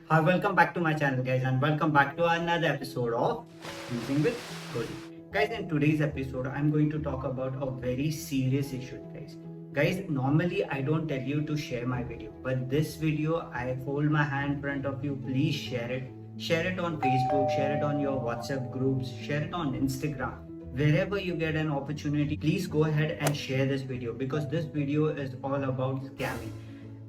Hi, welcome back to my channel, guys, and welcome back to another episode of Cruising with Goldy. Guys, in today's episode, I'm going to talk about a very serious issue, guys. Guys, normally I don't tell you to share my video, but this video, I hold my hand in front of you. Please share it. Share it on Facebook, share it on your WhatsApp groups, share it on Instagram. Wherever you get an opportunity, please go ahead and share this video because this video is all about scamming.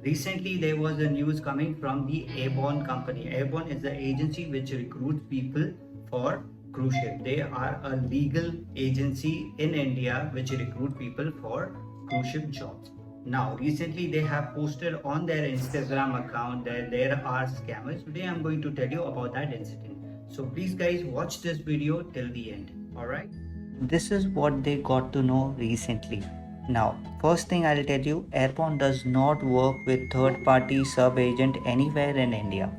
Recently, there was a news coming from the Airborne company. Airborne is the agency which recruits people for cruise ship. They are a legal agency in India which recruit people for cruise ship jobs. Now, recently they have posted on their Instagram account that there are scammers. Today, I'm going to tell you about that incident. So please, guys, watch this video till the end. All right. This is what they got to know recently. Now, first thing I'll tell you, Airborne does not work with third-party sub-agent anywhere in India.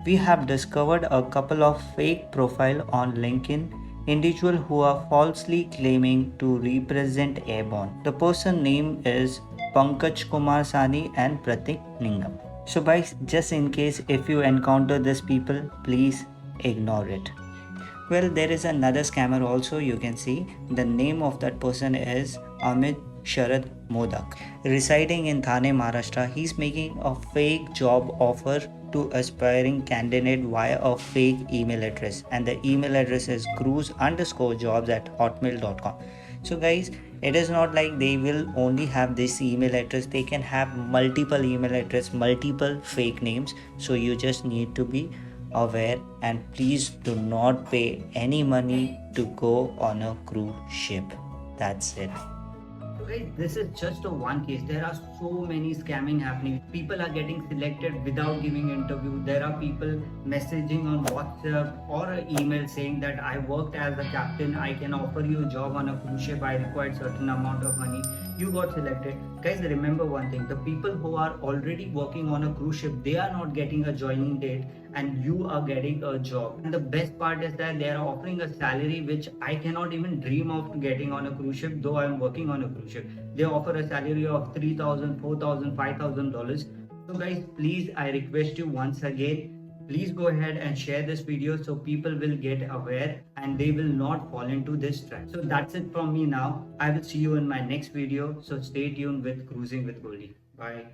We have discovered a couple of fake profile on LinkedIn, individual who are falsely claiming to represent Airborne. The person name is Pankaj Kumar Sani and Pratik Ningam. So guys, just in case if you encounter these people, please ignore it. Well, there is another scammer also. You can see the name of that person is Amit Sharad Modak, residing in Thane, Maharashtra. He's making a fake job offer to aspiring candidate via a fake email address, and the email address is cruise_jobs@hotmail.com. So guys, it is not like they will only have this email address. They can have multiple email address, multiple fake names. So you just need to be aware, and please do not pay any money to go on a cruise ship. That's it. So guys, this is just a one case. There are so many scamming happening. People are getting selected without giving interview. There are people messaging on WhatsApp or an email saying that I worked as a captain. I can offer you a job on a cruise ship. I required certain amount of money. You got selected. Guys, remember one thing. The people who are already working on a cruise ship, they are not getting a joining date and you are getting a job. And the best part is that they are offering a salary which I cannot even dream of getting on a cruise ship, though I am working on a cruise ship. They offer a salary of $3,000, $4,000, $5,000. So guys, please, I request you once again, please go ahead and share this video so people will get aware and they will not fall into this trap. So that's it from me now. I will see you in my next video. So stay tuned with Cruising with Goldy. Bye.